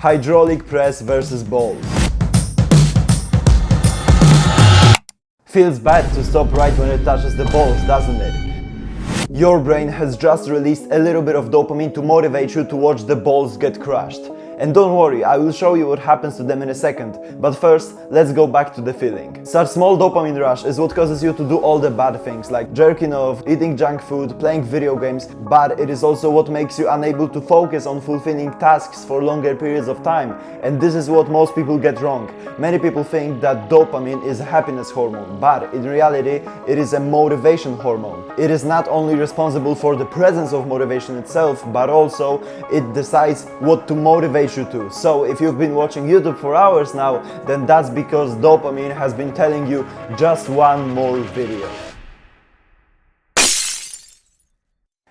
Hydraulic press versus balls. Feels bad to stop right when it touches the balls, doesn't it? Your brain has just released a little bit of dopamine to motivate you to watch the balls get crushed. And don't worry, I will show you what happens to them in a second, but first, let's go back to the feeling. Such small dopamine rush is what causes you to do all the bad things, like jerking off, eating junk food, playing video games, but it is also what makes you unable to focus on fulfilling tasks for longer periods of time, and this is what most people get wrong. Many people think that dopamine is a happiness hormone, but in reality, it is a motivation hormone. It is not only responsible for the presence of motivation itself, but also it decides what to motivate you to. So if you've been watching YouTube for hours now, then that's because dopamine has been telling you just one more video.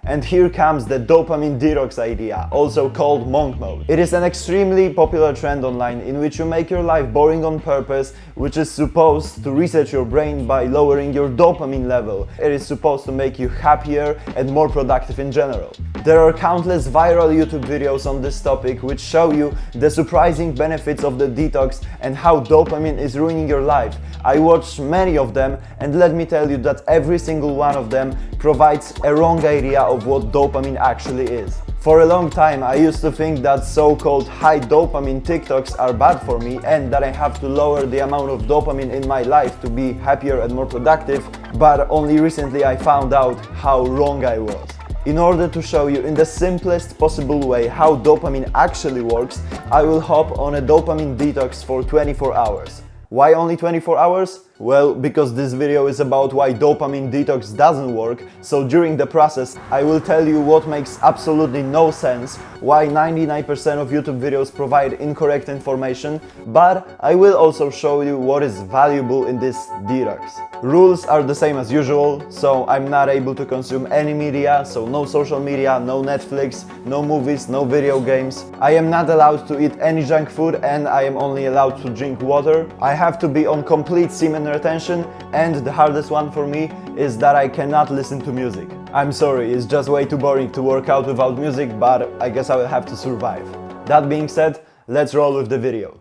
And here comes the dopamine detox idea, also called monk mode. It is an extremely popular trend online in which you make your life boring on purpose, which is supposed to reset your brain by lowering your dopamine level. It is supposed to make you happier and more productive in general. There are countless viral YouTube videos on this topic which show you the surprising benefits of the detox and how dopamine is ruining your life. I watched many of them, and let me tell you that every single one of them provides a wrong idea of what dopamine actually is. For a long time I used to think that so-called high dopamine TikToks are bad for me and that I have to lower the amount of dopamine in my life to be happier and more productive, but only recently I found out how wrong I was. In order to show you in the simplest possible way how dopamine actually works, I will hop on a dopamine detox for 24 hours. Why only 24 hours? Well, because this video is about why dopamine detox doesn't work, so during the process I will tell you what makes absolutely no sense, why 99% of YouTube videos provide incorrect information, but I will also show you what is valuable in this detox. Rules are the same as usual, so I'm not able to consume any media, so no social media, no Netflix, no movies, no video games. I am not allowed to eat any junk food and I am only allowed to drink water. I have to be on complete semen retention, and the hardest one for me is that I cannot listen to music. I'm sorry, it's just way too boring to work out without music, but I guess I will have to survive. That being said, let's roll with the video.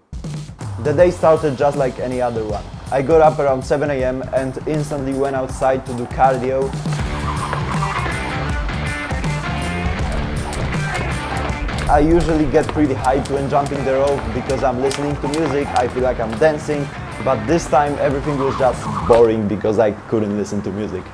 The day started just like any other one. I got up around 7 AM and instantly went outside to do cardio. I usually get pretty hyped when jumping the rope because I'm listening to music, I feel like I'm dancing, but this time everything was just boring because I couldn't listen to music.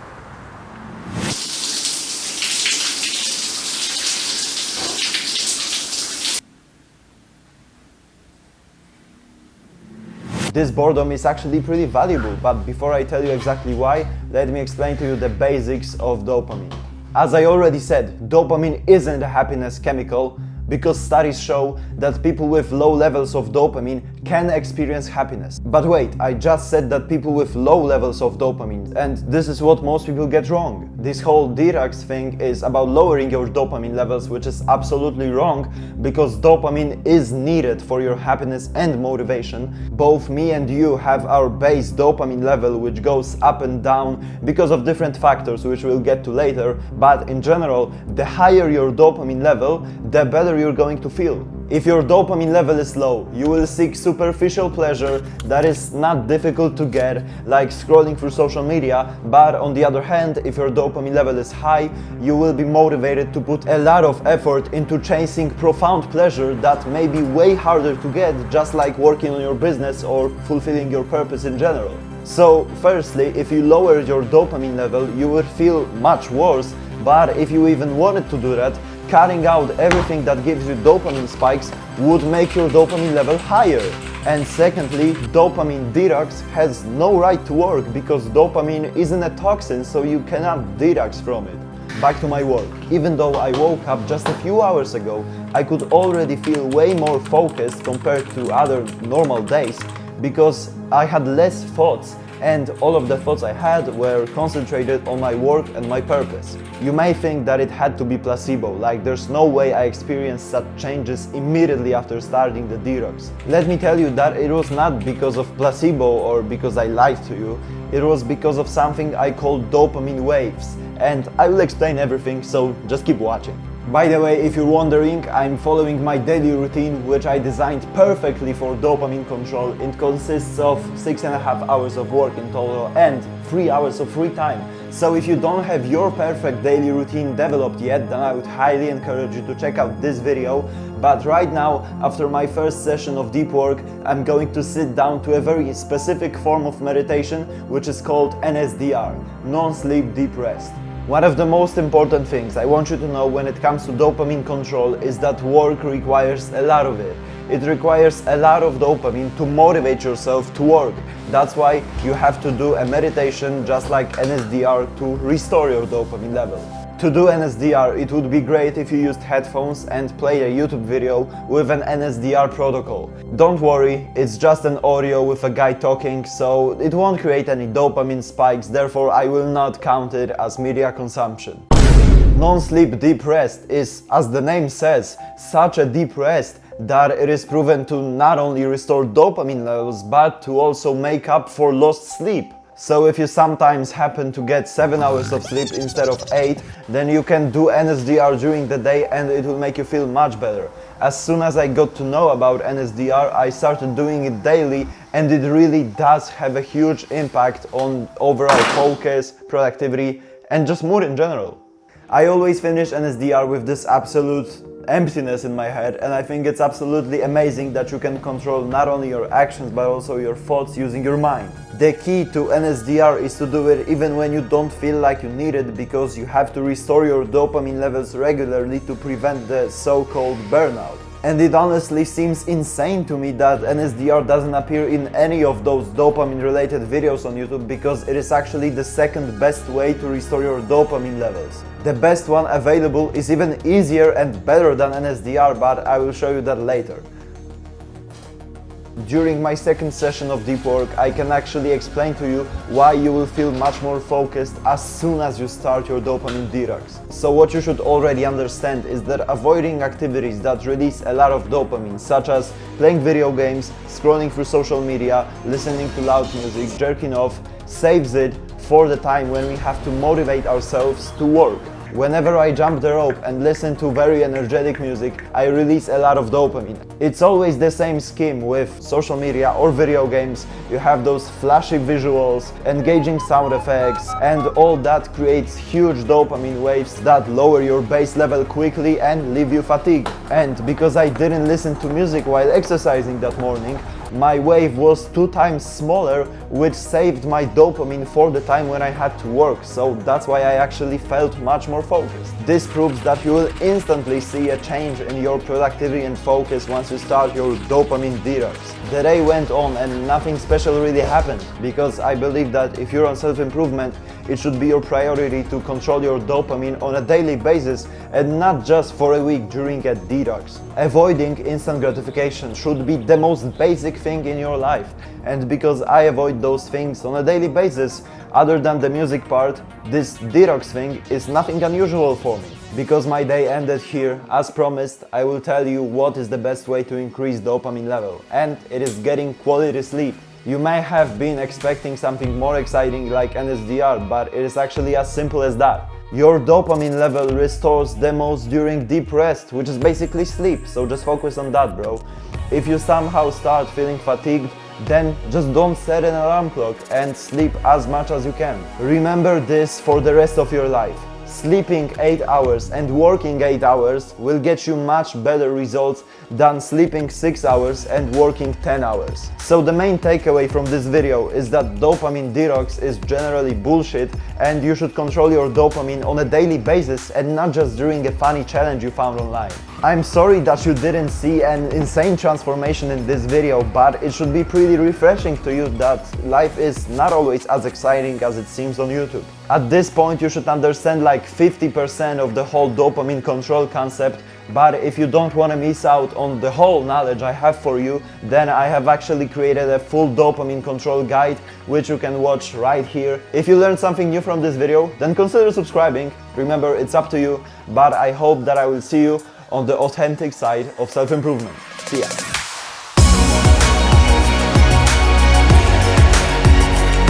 This boredom is actually pretty valuable, but before I tell you exactly why, let me explain to you the basics of dopamine. As I already said, dopamine isn't a happiness chemical, because studies show that people with low levels of dopamine can experience happiness. But wait, I just said that people with low levels of dopamine, and this is what most people get wrong. This whole detox thing is about lowering your dopamine levels, which is absolutely wrong, because dopamine is needed for your happiness and motivation. Both me and you have our base dopamine level, which goes up and down because of different factors, which we'll get to later, but in general, the higher your dopamine level, the better you're going to feel. If your dopamine level is low, you will seek superficial pleasure that is not difficult to get, like scrolling through social media, but on the other hand, if your dopamine level is high, you will be motivated to put a lot of effort into chasing profound pleasure that may be way harder to get, just like working on your business or fulfilling your purpose in general. So, firstly, if you lower your dopamine level, you will feel much worse, but if you even wanted to do that, cutting out everything that gives you dopamine spikes would make your dopamine level higher. And secondly, dopamine detox has no right to work because dopamine isn't a toxin, so you cannot detox from it. Back to my work. Even though I woke up just a few hours ago, I could already feel way more focused compared to other normal days because I had less thoughts, and all of the thoughts I had were concentrated on my work and my purpose. You may think that it had to be placebo, like there's no way I experienced such changes immediately after starting the detox. Let me tell you that it was not because of placebo or because I lied to you, it was because of something I call dopamine waves, and I will explain everything, so just keep watching. By the way, if you're wondering, I'm following my daily routine, which I designed perfectly for dopamine control. It consists of 6.5 hours of work in total and 3 hours of free time. So if you don't have your perfect daily routine developed yet, then I would highly encourage you to check out this video. But right now, after my first session of deep work, I'm going to sit down to a very specific form of meditation, which is called NSDR, non-sleep deep rest. One of the most important things I want you to know when it comes to dopamine control is that work requires a lot of it. It requires a lot of dopamine to motivate yourself to work. That's why you have to do a meditation just like NSDR to restore your dopamine level. To do NSDR, it would be great if you used headphones and play a YouTube video with an NSDR protocol. Don't worry, it's just an audio with a guy talking, so it won't create any dopamine spikes, therefore I will not count it as media consumption. Non-sleep deep rest is, as the name says, such a deep rest that it is proven to not only restore dopamine levels, but to also make up for lost sleep. So if you sometimes happen to get 7 hours of sleep instead of 8, then you can do NSDR during the day and it will make you feel much better. As soon as I got to know about NSDR, I started doing it daily, and it really does have a huge impact on overall focus, productivity, and just mood in general. I always finish NSDR with this absolute emptiness in my head, and I think it's absolutely amazing that you can control not only your actions but also your thoughts using your mind. The key to NSDR is to do it even when you don't feel like you need it, because you have to restore your dopamine levels regularly to prevent the so-called burnout. And it honestly seems insane to me that NSDR doesn't appear in any of those dopamine related videos on YouTube, because it is actually the second best way to restore your dopamine levels. The best one available is even easier and better than NSDR, but I will show you that later. During my second session of deep work, I can actually explain to you why you will feel much more focused as soon as you start your dopamine detox. So what you should already understand is that avoiding activities that release a lot of dopamine, such as playing video games, scrolling through social media, listening to loud music, jerking off, saves it for the time when we have to motivate ourselves to work. Whenever I jump the rope and listen to very energetic music, I release a lot of dopamine. It's always the same scheme with social media or video games. You have those flashy visuals, engaging sound effects, and all that creates huge dopamine waves that lower your base level quickly and leave you fatigued. And because I didn't listen to music while exercising that morning, my wave was 2 times smaller, which saved my dopamine for the time when I had to work, so that's why I actually felt much more focused. This proves that you will instantly see a change in your productivity and focus once you start your dopamine detox. The day went on and nothing special really happened, because I believe that if you're on self-improvement, it should be your priority to control your dopamine on a daily basis and not just for a week during a detox. Avoiding instant gratification should be the most basic thing in your life, and because I avoid those things on a daily basis, other than the music part, this detox thing is nothing unusual for me. Because my day ended here, as promised, I will tell you what is the best way to increase dopamine level, and it is getting quality sleep. You may have been expecting something more exciting like NSDR, but it is actually as simple as that. Your dopamine level restores the most during deep rest, which is basically sleep, so just focus on that, bro. If you somehow start feeling fatigued, then just don't set an alarm clock and sleep as much as you can. Remember this for the rest of your life. Sleeping 8 hours and working 8 hours will get you much better results than sleeping 6 hours and working 10 hours. So the main takeaway from this video is that dopamine detox is generally bullshit, and you should control your dopamine on a daily basis and not just during a funny challenge you found online. I'm sorry that you didn't see an insane transformation in this video, but it should be pretty refreshing to you that life is not always as exciting as it seems on YouTube. At this point you should understand like 50% of the whole dopamine control concept, but if you don't want to miss out on the whole knowledge I have for you, then I have actually created a full dopamine control guide, which you can watch right here. If you learned something new from this video, then consider subscribing. Remember, it's up to you, but I hope that I will see you on the authentic side of self-improvement. See ya!